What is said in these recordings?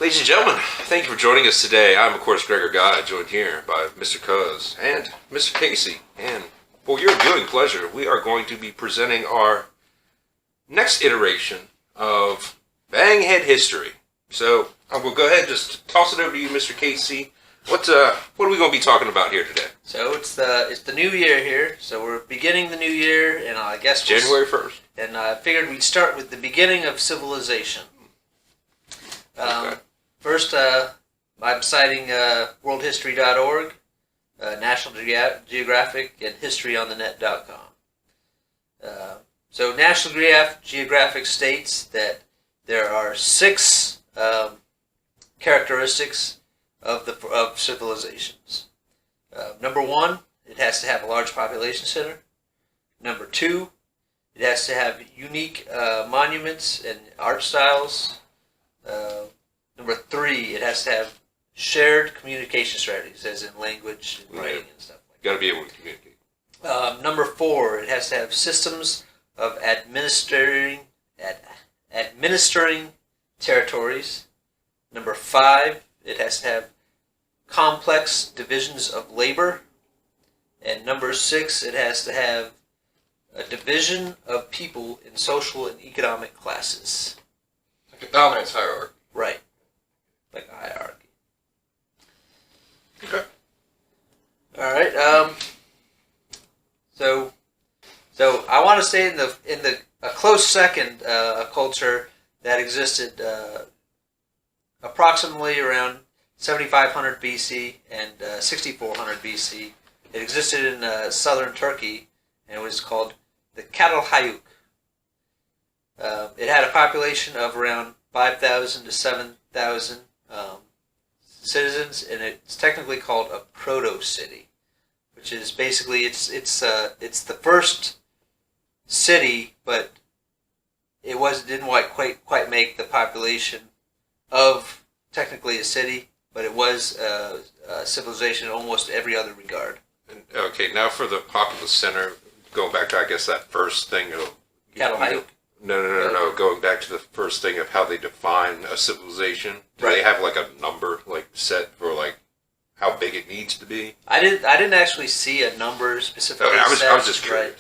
Ladies and gentlemen, thank you for joining us today. I'm, of course, Gregor Guy, joined here by Mr. Cuz and Mr. Casey. And for your viewing pleasure, we are going to be presenting our next iteration of BangHead history. So I will go ahead and just toss it over to you, Mr. Casey. What are we going to be talking about here today? So it's the new year here. So we're beginning the new year, and I guess January 1st. And I figured we'd start with the beginning of civilization. Okay. First, I'm citing worldhistory.org, National Geographic, and historyonthenet.com. So National Geographic states that there are 6 characteristics of civilizations. Number 1, it has to have a large population center. Number 2, it has to have unique monuments and art styles. Number 3, it has to have shared communication strategies, as in language and writing and stuff like that. Got to be able to communicate. Number 4, it has to have systems of administering territories. Number 5, it has to have complex divisions of labor. And number 6, it has to have a division of people in social and economic classes. Like a dominance hierarchy. Right. Like a hierarchy. Okay. Alright, so I want to say in a close second, a culture that existed approximately around 7500 BC and 6400 BC. It existed in southern Turkey, and it was called the Catalhayuk. It had a population of around 5,000 to 7,000 citizens, and it's technically called a proto-city, which is basically it's the first city, but it didn't quite make the population of technically a city, but it was a civilization in almost every other regard. Okay, now for the populous center, going back to, I guess, that first thing of... Catalhayuk. No. Going back to the first thing of how they define a civilization. Do they have like a number set for like how big it needs to be? I didn't actually see a number specifically. I was just curious. Right.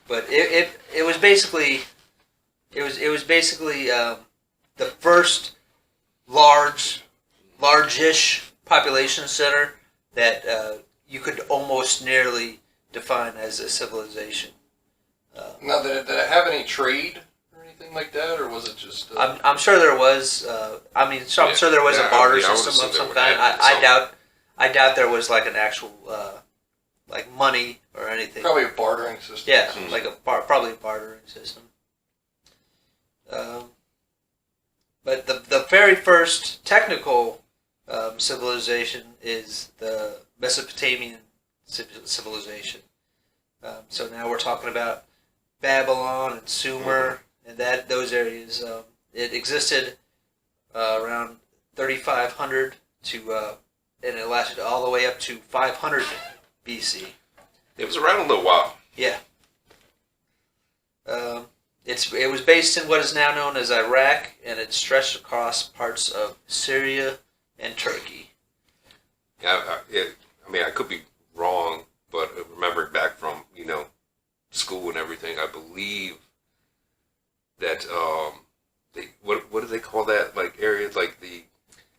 But it was basically the first large-ish population center that you could almost nearly define as a civilization. Now, did it have any trade or anything like that, or was it just... I'm sure there was. I'm sure there was a barter system of some kind. I doubt there was like an actual like money or anything. Probably a bartering system. Yeah, like probably a bartering system. But the very first technical civilization is the Mesopotamian Civilization. So now we're talking about Babylon and Sumer and those areas. It existed around 3,500 to and it lasted all the way up to 500 BC. It was around a little while. Yeah. It was based in what is now known as Iraq, and it stretched across parts of Syria and Turkey. Yeah, I could be wrong, but remembering back from, school and everything, I believe that, what do they call that, like, area, like the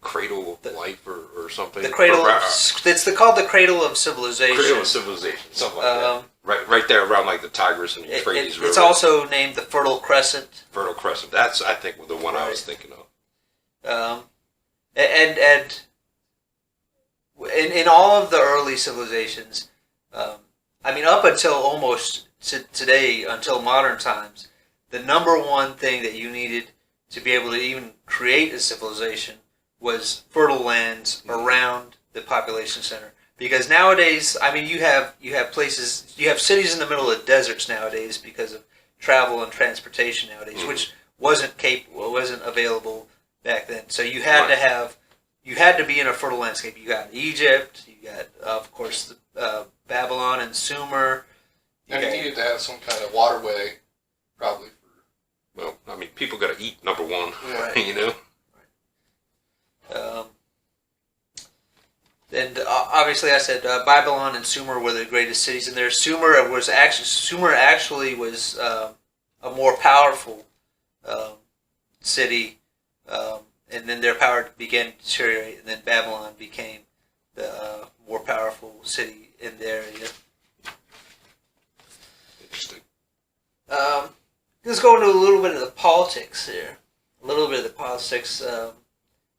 cradle of life or something? It's called the cradle of civilization. Cradle of civilization, something like that. Right there around, like, the Tigris and Euphrates River. It's also named the Fertile Crescent. Fertile Crescent. That's, I think, the one I was thinking of. And in all of the early civilizations, up until almost today, until modern times, the number one thing that you needed to be able to even create a civilization was fertile lands around the population center. Because nowadays, you have places, you have cities in the middle of deserts nowadays because of travel and transportation nowadays, which wasn't available back then. So you had to be in a fertile landscape. You got Egypt, you got, of course, Babylon and Sumer. And you needed to have some kind of waterway, probably. Well, people got to eat, number one, Right. obviously I said Babylon and Sumer were the greatest cities in there. Sumer actually was a more powerful city, and then their power began to deteriorate, and then Babylon became the more powerful city in the area. Interesting. Let's go into a little bit of the politics here. A little bit of the politics.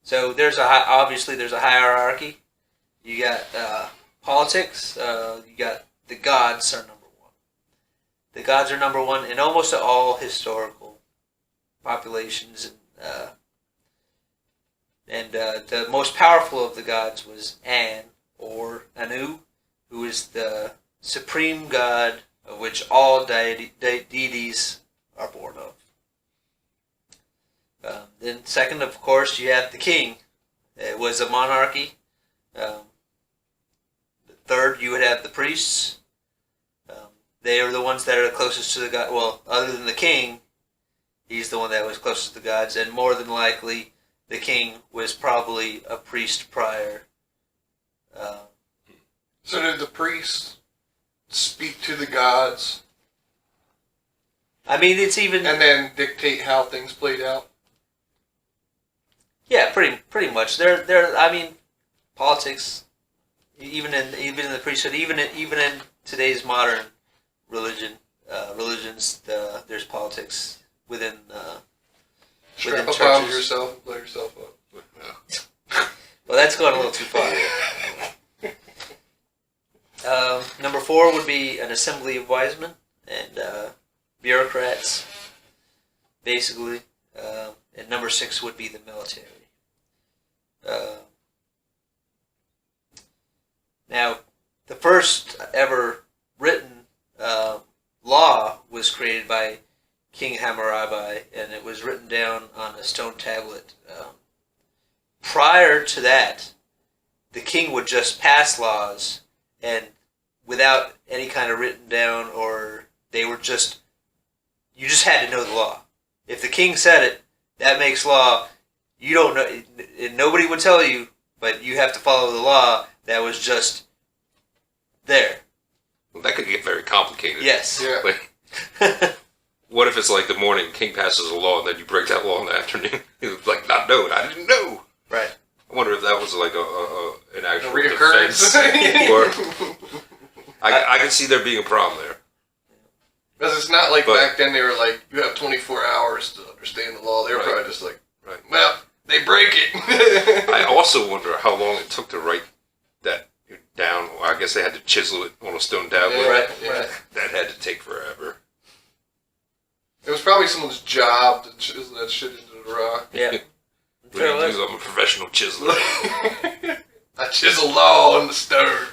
So there's obviously there's a hierarchy. You got politics. You got the gods are number one. The gods are number one in almost all historical populations, and the most powerful of the gods was An or Anu, who is the supreme god of which all deities are born of. Then second, of course, you have the king. It was a monarchy. Third, you would have the priests. They are the ones that are the closest to the god. Well, other than the king, he's the one that was closest to the gods, and more than likely, the king was probably a priest prior. So did the priests speak to the gods I mean, it's even and then dictate how things played out? yeah, pretty much. They're I mean, politics, even in the priesthood, even in today's modern religions, there's politics within Strap within a bomb to churches. yourself and blow yourself up. Well, that's going a little too far. Number 4 would be an assembly of wise men and bureaucrats, basically. And number 6 would be the military. Now, the first ever written law was created by King Hammurabi, and it was written down on a stone tablet. Prior to that, the king would just pass laws, and without any kind of written down, or they were just, you just had to know the law. If the king said it, that makes law. You don't know, nobody would tell you, but you have to follow the law that was just there. Well, that could get very complicated. Yes. Yeah. Like, what if it's like the morning king passes a law and then you break that law in the afternoon? He was like, not knowing, I didn't know. Right. I wonder if that was like an A actual reoccurrence. defense. Or I can see there being a problem there. Because it's not like But- back then they were like, you have 24 hours to understand the law. They were Right. probably just like, Right. well, they break it. I also wonder how long it took to write that down. I guess they had to chisel it on a stone tablet. Yeah. Right. Yeah. Right. That had to take forever. It was probably someone's job to chisel that shit into the rock. Yeah. What do you do? I'm a professional chiseler. I chisel law on the stone.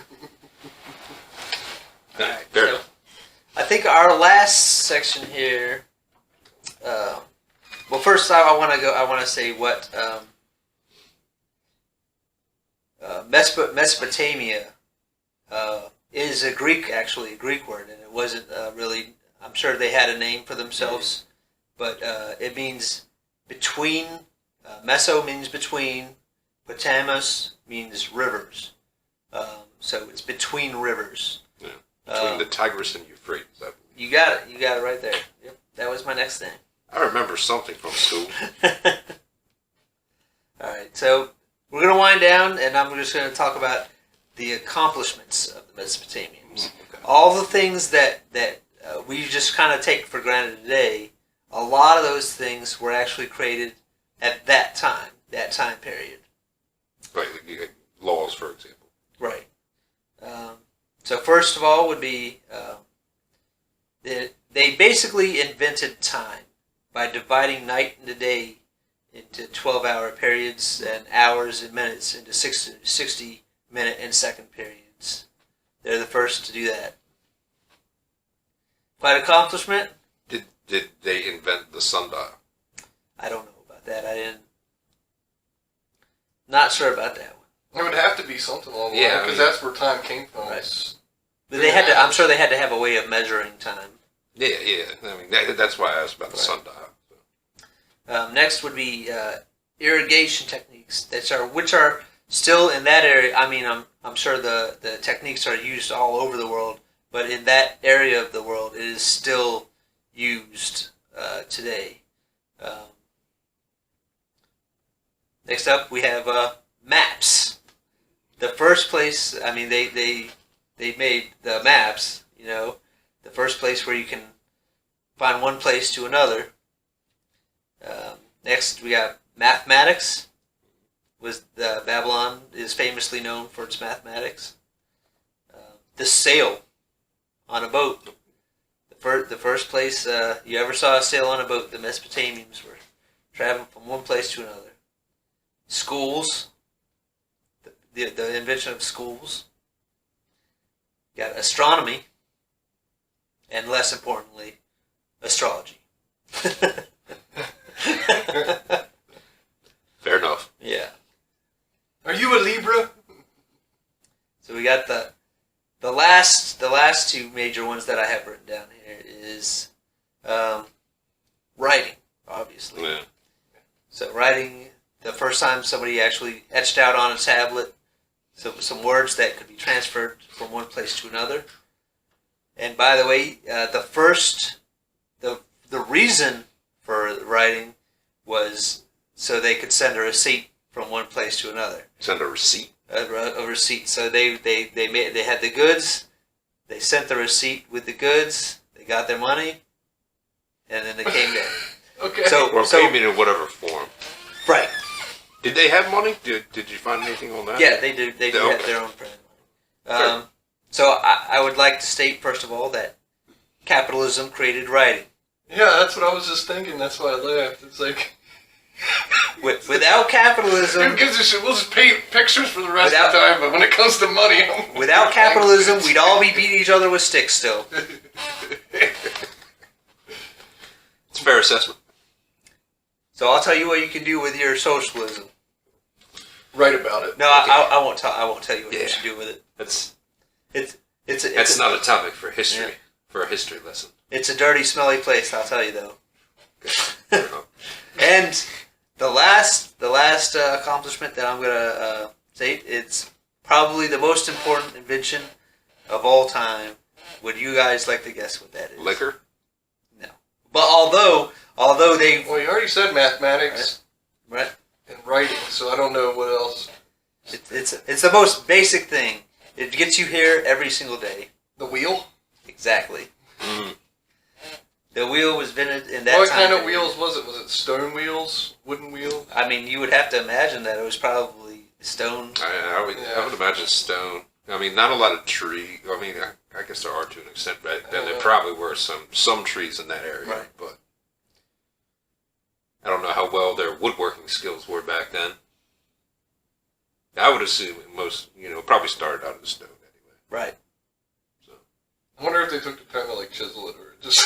Alright, Fair so enough. I think our last section here. Well, first I want to say what Mesopotamia is actually a Greek word, and it wasn't really. I'm sure they had a name for themselves, but it means between. Meso means between. Potamos means rivers. So it's between rivers. Yeah. Between the Tigris and Euphrates. You got it. You got it right there. Yep. That was my next name. I remember something from school. All right. So we're going to wind down, and I'm just going to talk about the accomplishments of the Mesopotamians. Okay. All the things that we just kind of take for granted today, a lot of those things were actually created at that time period. Like laws, for example. Right. So first of all would be they basically invented time by dividing night into day into 12-hour periods and hours and minutes into 60-minute and second periods. They're the first to do that. Quite an accomplishment? Did they invent the sundial? I don't know about that. Not sure about that one. It would have to be something along the Yeah, line, I because mean- that's where time came from. Right. But they had to. I'm sure they had to have a way of measuring time. Yeah. I mean, that's why I asked about the sundial. Next would be irrigation techniques, which are still in that area. I mean, I'm sure the techniques are used all over the world, but in that area of the world, it is still used today. Next up, we have maps. The first place, I mean, they made the maps. You know, the first place where you can find one place to another. Next, we got mathematics. Babylon is famously known for its mathematics. The sail on a boat. The first place you ever saw a sail on a boat, the Mesopotamians were traveling from one place to another. Schools. The invention of schools. You got astronomy. And less importantly, astrology. Fair enough. Yeah. Are you a Libra? So we got the last two major ones that I have written down here is writing, obviously. Yeah. So writing, the first time somebody actually etched out on a tablet some words that could be transferred from one place to another. And by the way, the reason for writing was so they could send a receipt from one place to another. Send a receipt? A receipt. So they had the goods, they sent the receipt with the goods, they got their money, and then they came there. Okay. Or payment in whatever form. Right. Did they have money? Did you find anything on that? Yeah, they do. They do have their own printed money. So I would like to state, first of all, that capitalism created writing. Yeah, that's what I was just thinking. That's why I laughed. It's like... Without capitalism... Who gives a shit? We'll just paint pictures for the rest of the time, but when it comes to money... Without capitalism, we'd all be beating each other with sticks still. It's a fair assessment. So I'll tell you what you can do with your socialism. Write about it. No, okay. I won't tell you what you should do with it. That's not a topic for history, for a history lesson. It's a dirty, smelly place, I'll tell you though. And the last accomplishment that I'm gonna state, it's probably the most important invention of all time. Would you guys like to guess what that is? Liquor? No. But although they... Well, you already said mathematics. Right. And writing, so I don't know what else. It's the most basic thing. It gets you here every single day. The wheel? Exactly. Mm. The wheel was invented in that time. What time kind of wheels was it? Was it stone wheels? Wooden wheels? I mean, you would have to imagine that it was probably stone. I would imagine stone. I mean, not a lot of tree. I mean, I guess there are to an extent, but then there probably were some trees in that area. Right. But I don't know how well their woodworking skills were back then. I would assume most, probably started out as stone anyway. Right. So I wonder if they took the time to chisel it, or just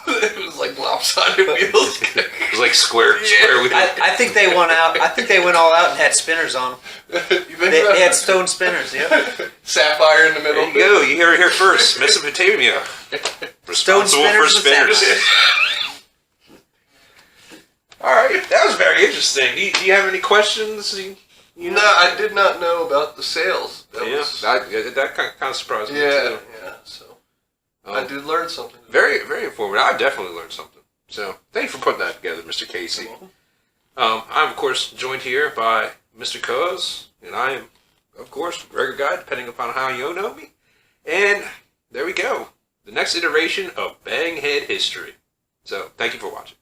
it was like lopsided wheels. It was like square wheels. I think they went out. I think they went all out and had spinners on them. They had stone spinners. Yeah. Sapphire in the middle. There you go. You hear it here first. Mesopotamia. Stone spinners. For spinners. All right, that was very interesting. Do you have any questions? No, I did not know about the sales. That kind of surprised me too. Yeah. So I did learn something. Very, very informative. I definitely learned something. So thank you for putting that together, Mr. Casey. I'm of course joined here by Mr. Cuz, and I am, of course, Gregor Guy, depending upon how you know me. And there we go. The next iteration of BangHead history. So thank you for watching.